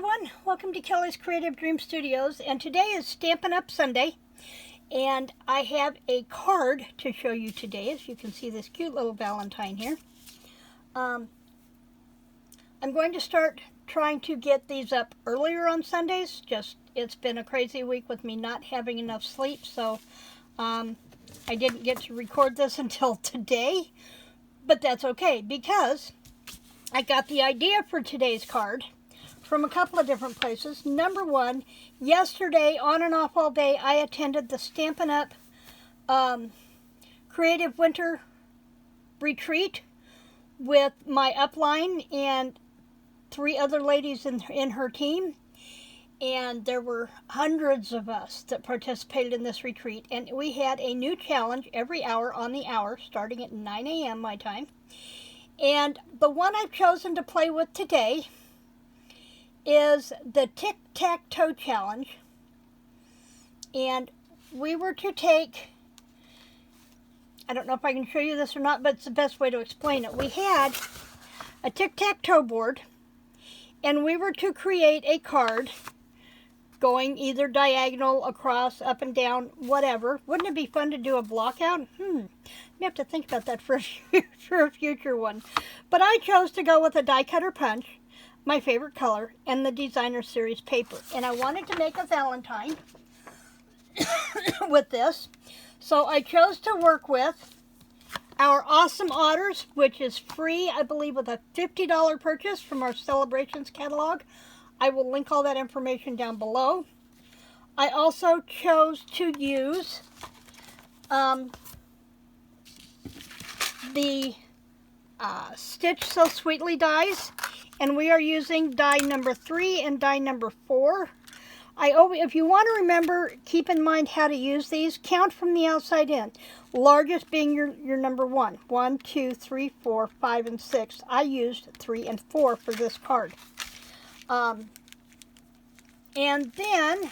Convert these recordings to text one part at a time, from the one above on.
everyone, welcome to Kelly's Creative Dream Studios, and today is Stampin' Up Sunday, and I have a card to show you today. As you can see, this cute little Valentine here. I'm going to start trying to get these up earlier on Sundays. It's been a crazy week with me not having enough sleep, so I didn't get to record this until today, but that's okay because I got the idea for today's card from a couple of different places. Number one, yesterday, on and off all day, I attended the Stampin' Up Creative Winter Retreat with my upline and 3 other ladies in her team. And there were hundreds of us that participated in this retreat. And we had a new challenge every hour on the hour, starting at 9 a.m. my time. And the one I've chosen to play with today is the Tic-Tac-Toe Challenge. And we were to take, I don't know if I can show you this or not, but it's the best way to explain it. We had a tic-tac-toe board, and we were to create a card going either diagonal, across, up and down, whatever. Wouldn't it be fun to do a block out? You have to think about that for a future one. But I chose to go with a die cutter punch, my favorite color, and the designer series paper. And I wanted to make a Valentine with this. So I chose to work with our Awesome Otters, which is free, I believe, with a $50 purchase from our Celebrations catalog. I will link all that information down below. I also chose to use the Stitch So Sweetly dies, and we are using die number 3 and die number 4. If you want to remember, keep in mind how to use these. Count from the outside in. Largest being your number 1. 1, 2, 3, 4, 5, and 6. I used 3 and 4 for this card. And then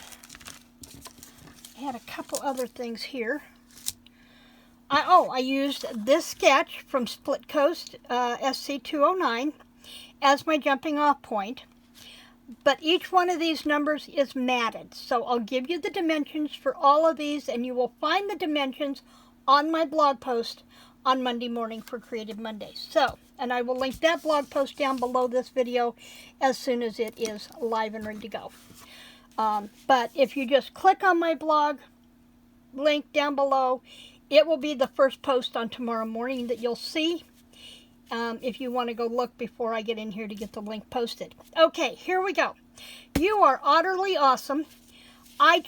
I had a couple other things here. I used this sketch from Split Coast SC209 as my jumping off point. But each one of these numbers is matted. So I'll give you the dimensions for all of these, and you will find the dimensions on my blog post on Monday morning for Creative Mondays. So, and I will link that blog post down below this video as soon as it is live and ready to go. But if you just click on my blog link down below, it will be the first post on tomorrow morning that you'll see. If you want to go look before I get in here to get the link posted. Okay, here we go. You are utterly awesome. I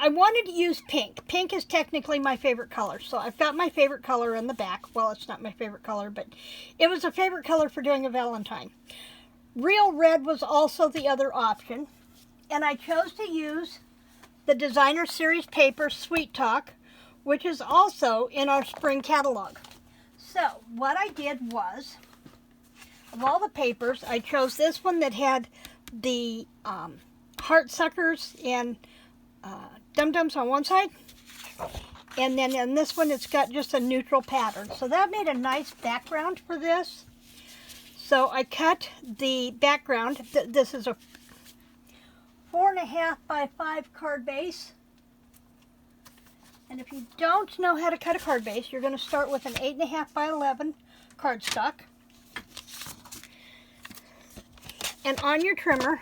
wanted to use pink. Pink is technically my favorite color. So I've got my favorite color in the back. Well, it's not my favorite color, but it was a favorite color for doing a Valentine. Real red was also the other option. And I chose to use the designer series paper Sweet Talk, which is also in our spring catalog. So what I did was, of all the papers, I chose this one that had the heart suckers and dum-dums on one side. And then in this one, it's got just a neutral pattern. So that made a nice background for this. So I cut the background. This is a 4.5 by 5 card base. And if you don't know how to cut a card base, you're going to start with an 8.5 by 11 cardstock. And on your trimmer,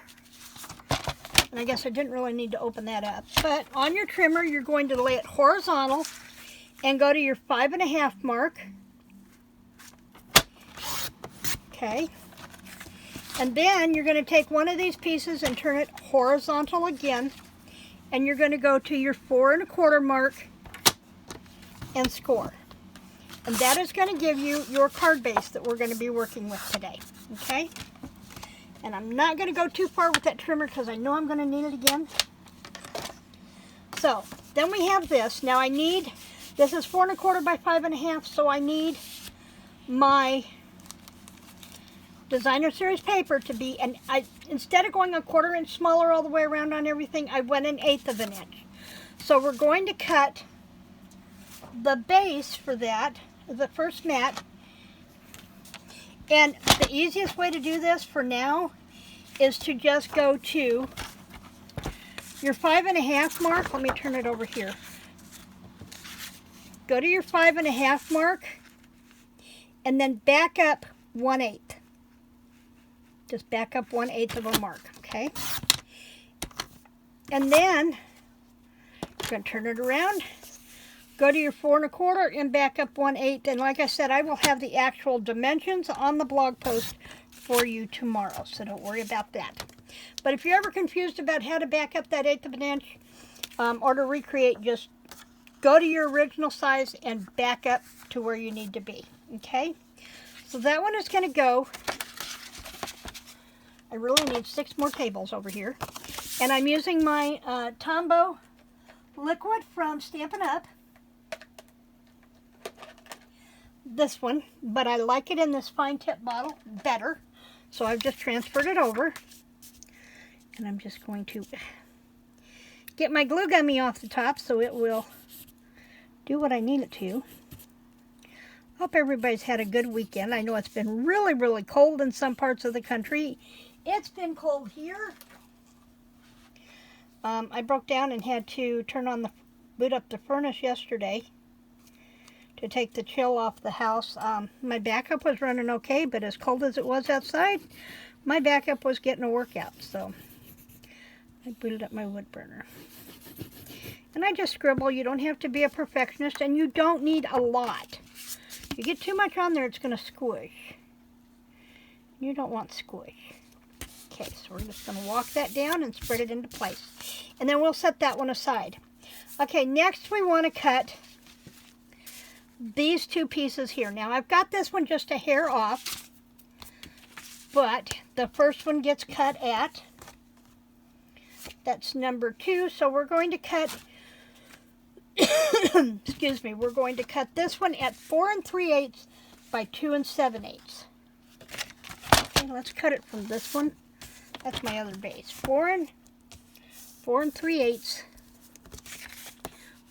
and I guess I didn't really need to open that up, but on your trimmer, you're going to lay it horizontal and go to your 5.5 mark. Okay. And then you're going to take one of these pieces and turn it horizontal again. And you're going to go to your 4.25 mark and score. And that is going to give you your card base that we're going to be working with today. Okay? And I'm not going to go too far with that trimmer because I know I'm going to need it again. So, then we have this. Now this is 4.25 by 5.5, so I need my designer series paper to be, and instead of going a 1/4 inch smaller all the way around on everything, I went 1/8 of an inch. So we're going to cut the base for that, the first mat, and the easiest way to do this for now is to just go to your 5.5 mark. Let me turn it over here. Go to your 5.5 mark and then back up 1/8. Just back up 1/8 of a mark, okay? And then you're going to turn it around. Go to your 4.25 and back up 1/8. And like I said, I will have the actual dimensions on the blog post for you tomorrow, so don't worry about that. But if you're ever confused about how to back up that 1/8 of an inch or to recreate, just go to your original size and back up to where you need to be, okay? So that one is going to go. I really need 6 more tables over here. And I'm using my Tombow liquid from Stampin' Up. This one, but I like it in this fine tip bottle better. So I've just transferred it over. And I'm just going to get my glue gummy off the top so it will do what I need it to. Hope everybody's had a good weekend. I know it's been really, really cold in some parts of the country. It's been cold here. I broke down and had to boot up the furnace yesterday to take the chill off the house. My backup was running okay, but as cold as it was outside, my backup was getting a workout. So I booted up my wood burner. And I just scribble. You don't have to be a perfectionist, and you don't need a lot. If you get too much on there, it's going to squish. You don't want squish. Okay, so we're just going to walk that down and spread it into place. And then we'll set that one aside. Okay, next we want to cut these 2 pieces here. Now, I've got this one just a hair off, but the first one gets cut at, that's number 2, so we're going to cut, excuse me, we're going to cut this one at 4 3/8 by 2 7/8. Okay, let's cut it from this one. That's my other base. 4 3/8,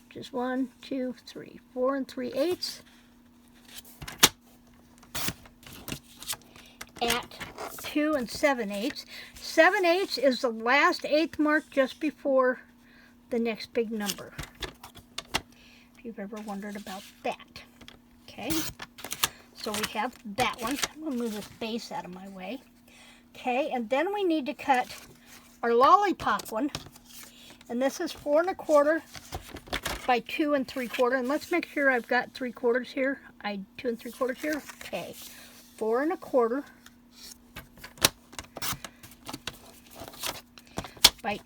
which is 1, 2, 3, 4 3/8 at 2 7/8. 7/8 is the last 1/8 mark just before the next big number, if you've ever wondered about that. Okay, so we have that one. I'm going to move this base out of my way. Okay, and then we need to cut our lollipop one, and this is 4 1/4 by 2 3/4, and let's make sure I've got 3/4 here. 2 3/4 here. Okay, 4 1/4 by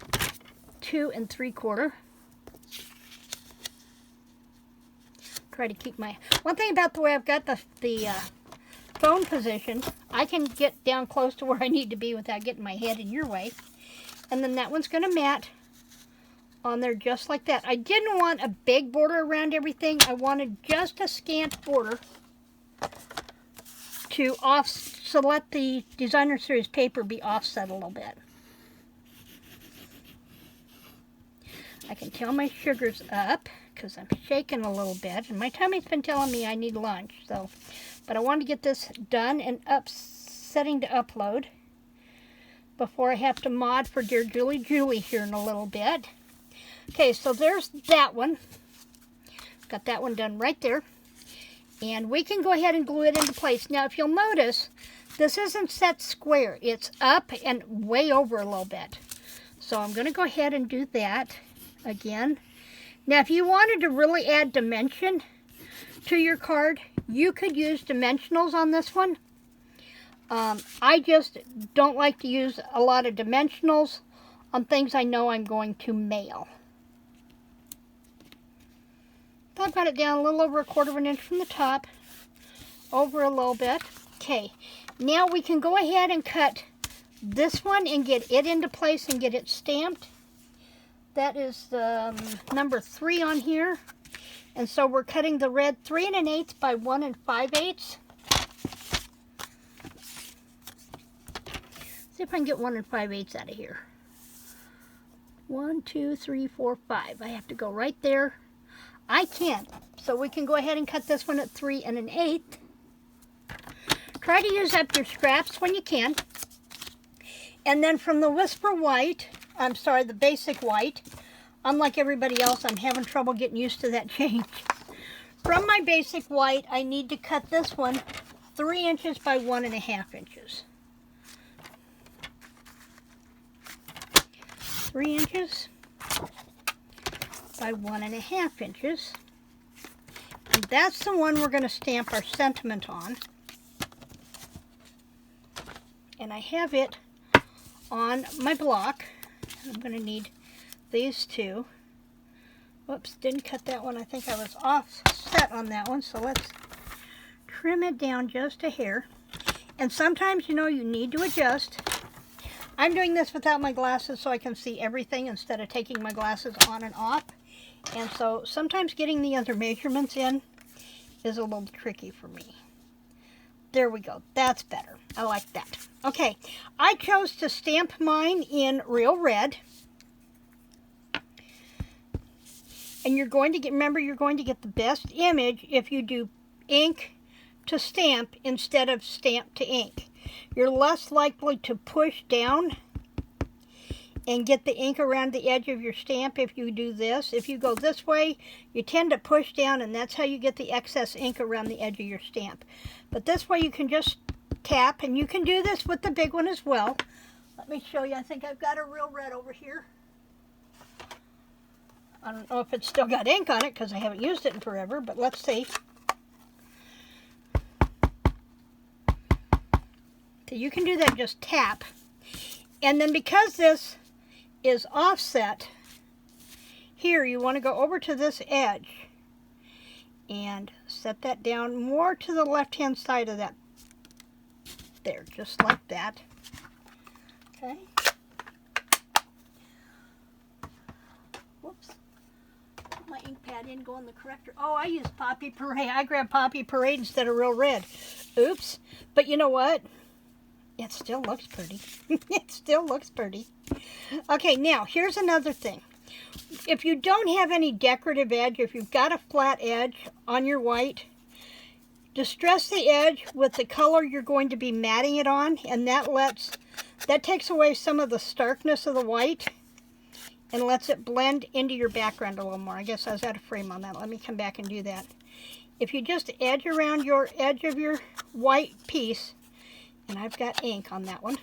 2 3/4. Try to keep my, one thing about the way I've got the phone position, I can get down close to where I need to be without getting my head in your way. And then that one's going to mat on there just like that. I didn't want a big border around everything. I wanted just a scant border to so let the Designer Series paper be offset a little bit. I can tell my sugar's up because I'm shaking a little bit, and my tummy's been telling me I need lunch. So, but I want to get this done and setting to upload before I have to mod for dear Julie here in a little bit. Okay, so there's that one. Got that one done right there. And we can go ahead and glue it into place. Now, if you'll notice, this isn't set square. It's up and way over a little bit. So I'm going to go ahead and do that again. Now, if you wanted to really add dimension to your card, you could use dimensionals on this one. I just don't like to use a lot of dimensionals on things I know I'm going to mail. I've got it down a little over 1/4 inch from the top, over a little bit. Okay, now we can go ahead and cut this one and get it into place and get it stamped. That is the number 3 on here. And so we're cutting the red 3 1/8 by 1 5/8. See if I can get 1 5/8 out of here. 1, 2, 3, 4, 5. I have to go right there. I can't. So we can go ahead and cut this one at 3 1/8. Try to use up your scraps when you can. And then from the Whisper White, I'm sorry, the Basic White, unlike everybody else, I'm having trouble getting used to that change. From my Basic White, I need to cut this one 3 inches by 1.5 inches. 3 inches by 1.5 inches. And that's the one we're going to stamp our sentiment on. And I have it on my block. I'm going to need these two. Whoops, didn't cut that one. I think I was offset on that one. So let's trim it down just a hair. And sometimes, you know, you need to adjust. I'm doing this without my glasses so I can see everything instead of taking my glasses on and off. And so sometimes getting the other measurements in is a little tricky for me. There we go. That's better. I like that. Okay, I chose to stamp mine in real red. And you're going to get, remember, you're going to get the best image if you do ink to stamp instead of stamp to ink. You're less likely to push down and get the ink around the edge of your stamp if you do this. If you go this way, you tend to push down, and that's how you get the excess ink around the edge of your stamp. But this way you can just tap, and you can do this with the big one as well. Let me show you. I think I've got a real red over here. I don't know if it's still got ink on it because I haven't used it in forever, but let's see. So you can do that, just tap. And then because this is offset, here you want to go over to this edge and set that down more to the left-hand side of that. There, just like that. Okay. Whoops. Put my ink pad in, go on the corrector. Oh, I used Poppy Parade. I grabbed Poppy Parade instead of Real Red. Oops. But you know what? It still looks pretty. It still looks pretty. Okay, now here's another thing. If you don't have any decorative edge, if you've got a flat edge on your white, distress the edge with the color you're going to be matting it on, and that takes away some of the starkness of the white and lets it blend into your background a little more. I guess I was out of frame on that. Let me come back and do that. If you just edge around your edge of your white piece, and I've got ink on that one,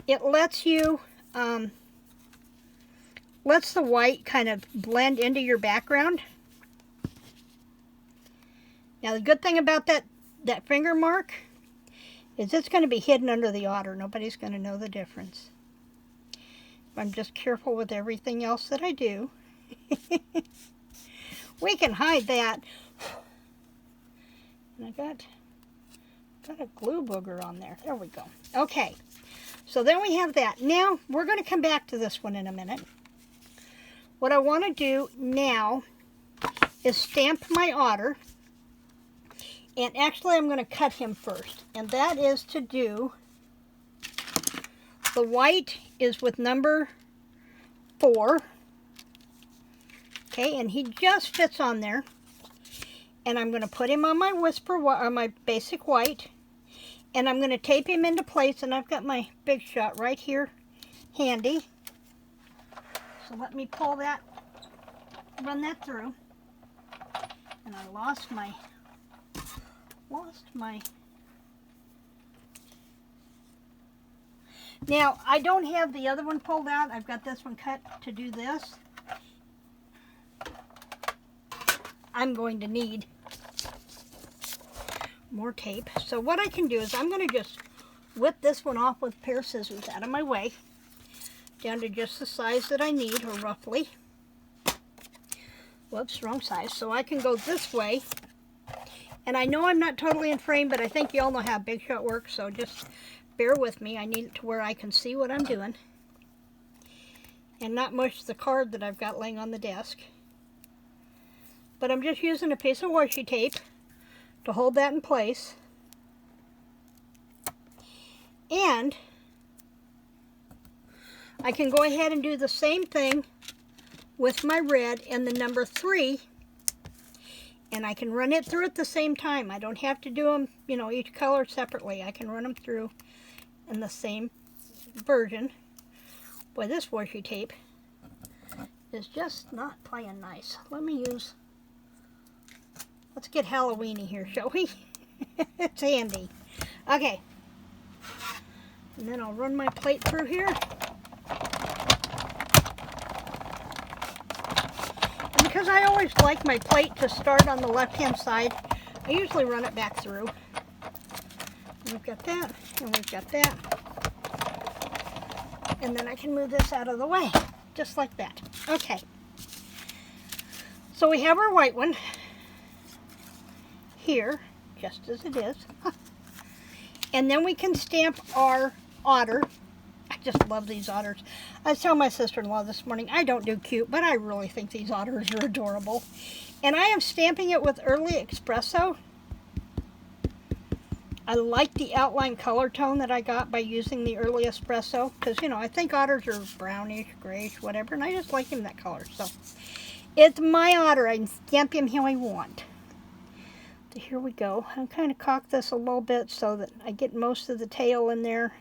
it lets you, lets the white kind of blend into your background. Now the good thing about that finger mark is it's going to be hidden under the otter. Nobody's going to know the difference. I'm just careful with everything else that I do. We can hide that. And I got a glue booger on there. There we go. Okay, so then we have that. Now we're going to come back to this one in a minute. What I want to do now is stamp my otter. And actually I'm going to cut him first. And that is to do, the white is with number 4. Okay, and he just fits on there. And I'm going to put him on my my Basic White. And I'm going to tape him into place. And I've got my Big Shot right here handy. So let me pull that, run that through. And I lost my... Now, I don't have the other one pulled out. I've got this one cut to do this. I'm going to need more tape. So what I can do is I'm going to just whip this one off with a pair of scissors out of my way, down to just the size that I need, or roughly. Whoops, wrong size. So I can go this way. And I know I'm not totally in frame, but I think you all know how Big Shot works, so just bear with me. I need it to where I can see what I'm doing and not mush the card that I've got laying on the desk. But I'm just using a piece of washi tape to hold that in place. And I can go ahead and do the same thing with my red and the number 3. And I can run it through at the same time. I don't have to do them, you know, each color separately. I can run them through in the same version. Boy, this washi tape is just not playing nice. Let's get Halloweeny here, shall we? It's handy. Okay. And then I'll run my plate through here. And because I always like my plate to start on the left-hand side, I usually run it back through. And we've got that, and we've got that. And then I can move this out of the way, just like that. Okay. So we have our white one here, just as it is. And then we can stamp our otter. I just love these otters. I was telling my sister-in-law this morning, I don't do cute, but I really think these otters are adorable. And I am stamping it with Early Espresso. I like the outline color tone that I got by using the Early Espresso, because, you know, I think otters are brownish, grayish, whatever, and I just like him that color. So it's my otter. I can stamp him how I want. So here we go. I'll kind of cock this a little bit so that I get most of the tail in there.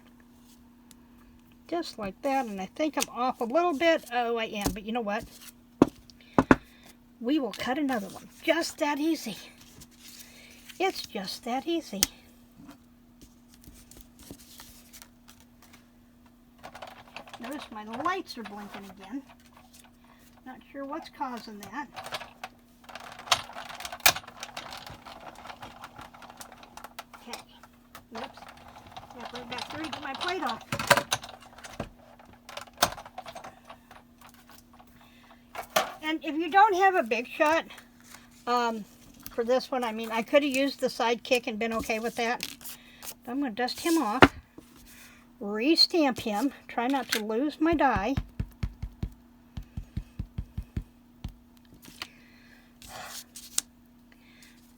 Just like that, and I think I'm off a little bit. Oh, I am, but you know what? We will cut another one. Just that easy. It's just that easy. Notice my lights are blinking again. Not sure what's causing that. Okay. Oops. Got to put it back through to get my plate off. And if you don't have a big shot for this one, I mean, I could have used the sidekick and been okay with that. But I'm going to dust him off. Re-stamp him. Try not to lose my die.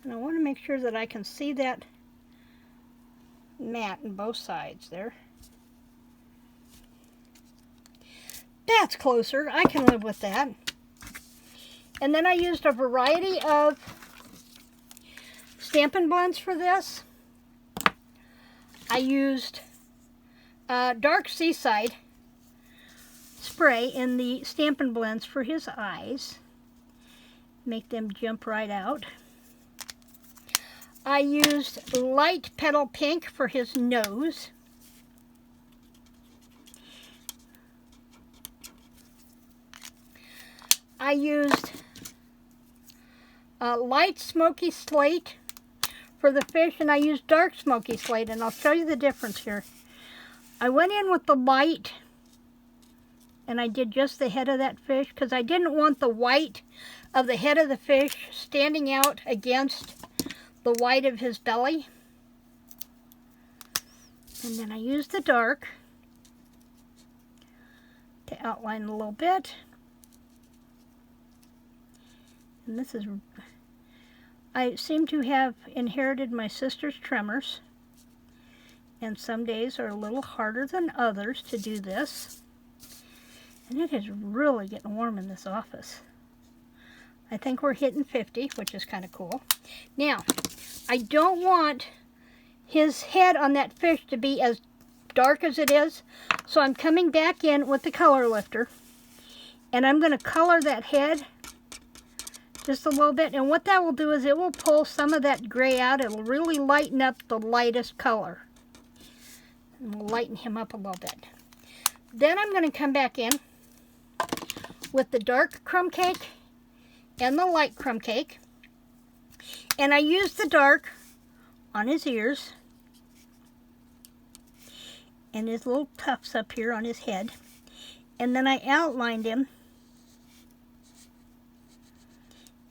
And I want to make sure that I can see that mat on both sides there. That's closer. I can live with that. And then I used a variety of Stampin' Blends for this. I used Dark Seaside spray in the Stampin' Blends for his eyes. Make them jump right out. I used Light Petal Pink for his nose. I used Light Smoky Slate for the fish, and I used Dark Smoky Slate, and I'll show you the difference here. I went in with the light, and I did just the head of that fish, because I didn't want the white of the head of the fish standing out against the white of his belly. And then I used the dark to outline a little bit. And this is, I seem to have inherited my sister's tremors. And some days are a little harder than others to do this. And it is really getting warm in this office. I think we're hitting 50, which is kind of cool. Now, I don't want his head on that fish to be as dark as it is. So I'm coming back in with the color lifter. And I'm going to color that head just a little bit. And what that will do is it will pull some of that gray out. It'll really lighten up the lightest color. And we'll lighten him up a little bit. Then I'm going to come back in with the dark crumb cake and the light crumb cake. And I used the dark on his ears and his little tufts up here on his head. And then I outlined him.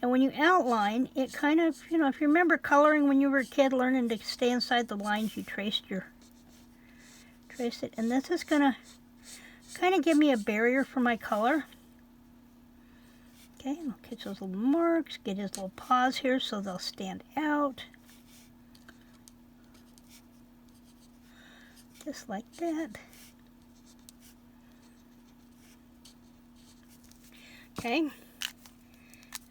And when you outline, it kind of, you know, if you remember coloring when you were a kid, learning to stay inside the lines, you trace it. And this is going to kind of give me a barrier for my color. Okay, I'll catch those little marks, get his little paws here so they'll stand out. Just like that. Okay.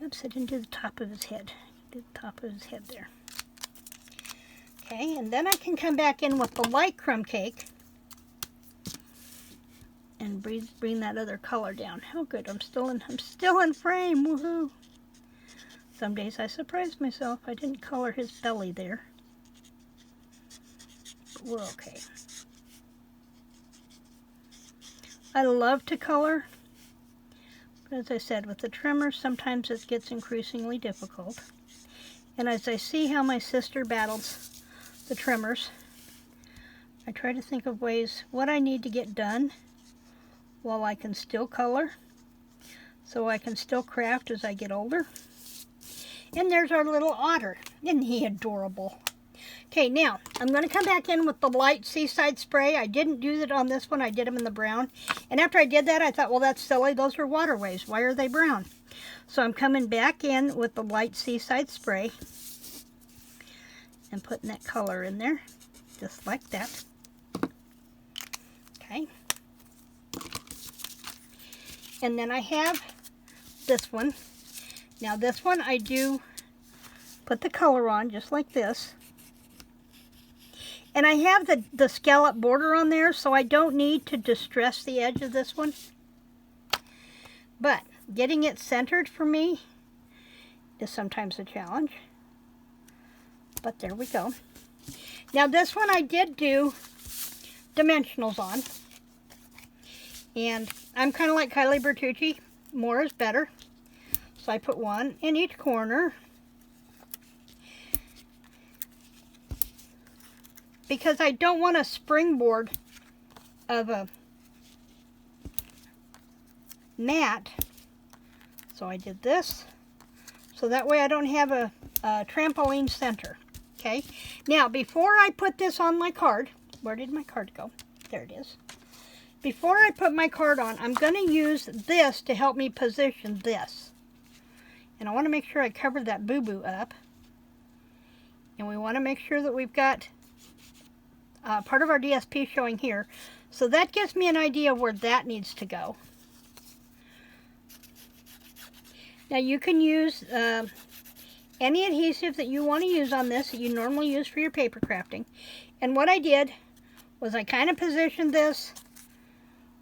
Oops, I didn't do the top of his head. Do the top of his head there. Okay, and then I can come back in with the light crumb cake and bring that other color down. How good! I'm still in frame. Woohoo! Some days I surprise myself. I didn't color his belly there, but we're okay. I love to color, but as I said, with the trimmers, sometimes it gets increasingly difficult. And as I see how my sister battles the trimmers, I try to think of ways what I need to get done while I can still color, so I can still craft as I get older. And there's our little otter. Isn't he adorable? Okay, now I'm going to come back in with the light Seaside spray. I didn't do that on this one. I did them in the brown. And after I did that, I thought, well, that's silly. Those are waterways. Why are they brown? So I'm coming back in with the light Seaside spray and putting that color in there, just like that. Okay. And then I have this one. Now this one I do put the color on just like this. And I have the scallop border on there, so I don't need to distress the edge of this one. But getting it centered for me is sometimes a challenge. But there we go. Now this one I did do dimensionals on. And I'm kind of like Kylie Bertucci. More is better. So I put one in each corner. Because I don't want a springboard of a mat. So I did this. So that way I don't have a trampoline center. Okay. Now before I put this on my card, where did my card go? There it is. Before I put my card on, I'm going to use this to help me position this. And I want to make sure I cover that boo-boo up. And we want to make sure that we've got part of our DSP showing here. So that gives me an idea of where that needs to go. Now you can use any adhesive that you want to use on this that you normally use for your paper crafting. And what I did was I kind of positioned this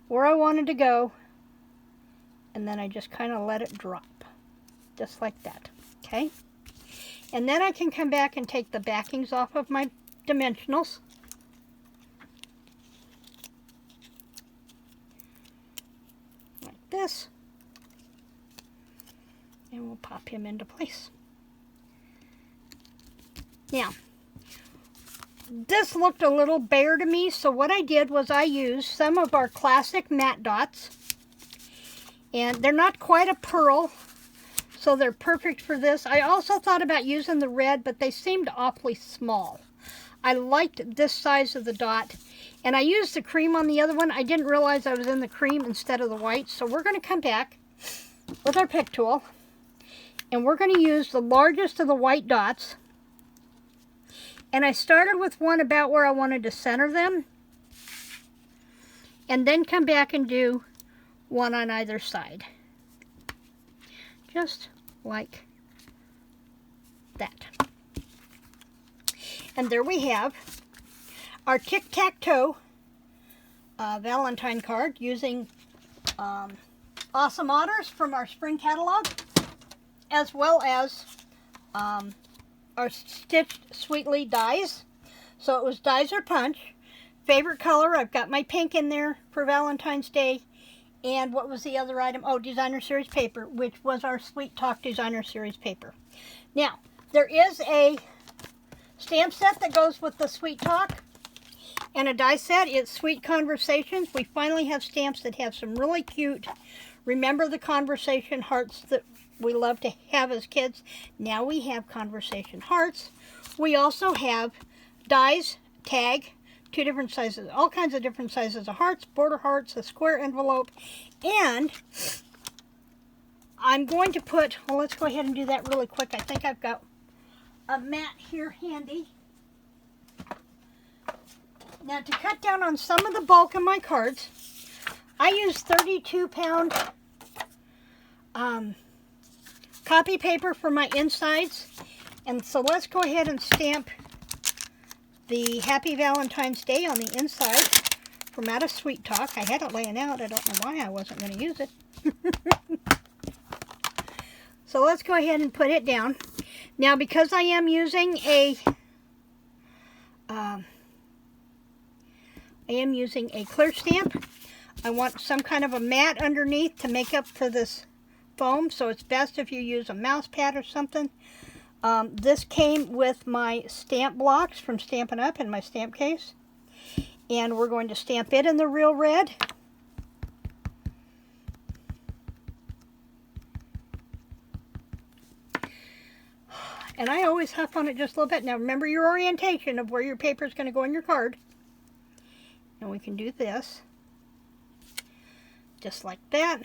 where I wanted to go, and then I just kind of let it drop, just like that, okay? And then I can come back and take the backings off of my dimensionals. Like this. And we'll pop him into place. Now, this looked a little bare to me, so what I did was I used some of our classic matte dots. And they're not quite a pearl, so they're perfect for this. I also thought about using the red, but they seemed awfully small. I liked this size of the dot. And I used the cream on the other one. I didn't realize I was in the cream instead of the white. So we're going to come back with our pick tool. And we're going to use the largest of the white dots. And I started with one about where I wanted to center them. And then come back and do one on either side. Just like that. And there we have our tic-tac-toe Valentine card using Awesome Otters from our spring catalog, as well as our Stitched Sweetly dies. So it was dies or punch. Favorite color, I've got my pink in there for Valentine's Day. And what was the other item? Oh, Designer Series paper, which was our Sweet Talk Designer Series paper. Now, there is a stamp set that goes with the Sweet Talk and a die set. It's Sweet Conversations. We finally have stamps that have some really cute Remember the Conversation hearts that we love to have as kids. Now we have conversation hearts. We also have dies, tag, 2 different sizes, all kinds of different sizes of hearts, border hearts, a square envelope, and I'm going to put, well, let's go ahead and do that really quick. I think I've got a mat here handy. Now to cut down on some of the bulk of my cards, I use 32-pound copy paper for my insides. And so let's go ahead and stamp the Happy Valentine's Day on the inside from out of Sweet Talk. I had it laying out. I don't know why I wasn't going to use it. So let's go ahead and put it down. Now, because I am using a clear stamp, I want some kind of a mat underneath to make up for this foam, so it's best if you use a mouse pad or something. This came with my stamp blocks from Stampin'Up in my stamp case. And we're going to stamp it in the Real Red. And I always huff on it just a little bit. Now remember your orientation of where your paper is going to go on your card. And we can do this. Just like that.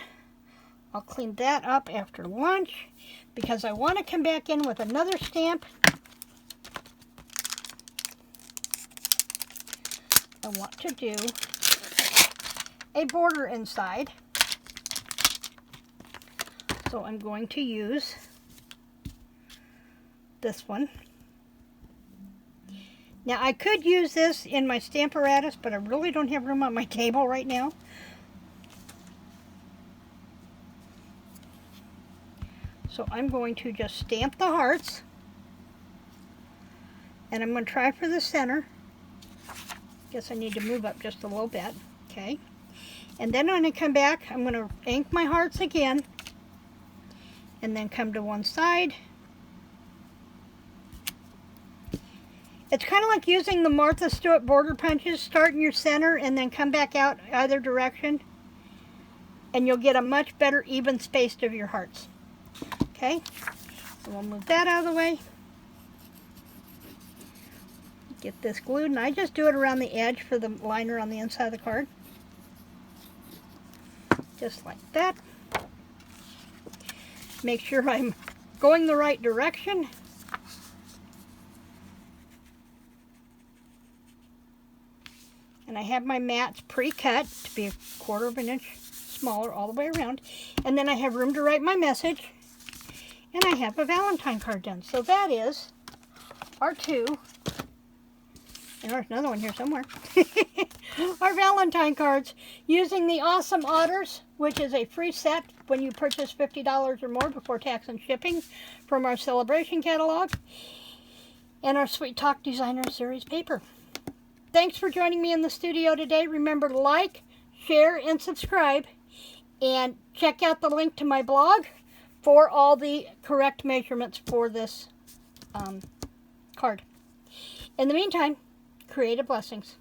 I'll clean that up after lunch because I want to come back in with another stamp. I want to do a border inside. So I'm going to use this one. Now I could use this in my Stamparatus, but I really don't have room on my table right now. So I'm going to just stamp the hearts. And I'm going to try for the center. Guess I need to move up just a little bit. Okay. And then when I come back, I'm going to ink my hearts again. And then come to one side. It's kind of like using the Martha Stewart border punches. Start in your center and then come back out either direction. And you'll get a much better even space of your hearts. Okay. So we'll move that out of the way. Get this glued, and I just do it around the edge for the liner on the inside of the card. Just like that. Make sure I'm going the right direction. And I have my mats pre-cut to be 1/4 of an inch smaller all the way around. And then I have room to write my message. And I have a Valentine card done. So that is our two. And there's another one here somewhere. Our Valentine cards using the Awesome Otters, which is a free set when you purchase $50 or more before tax and shipping from our Celebration catalog. And our Sweet Talk Designer Series paper. Thanks for joining me in the studio today. Remember to like, share, and subscribe. And check out the link to my blog for all the correct measurements for this card. In the meantime, creative blessings.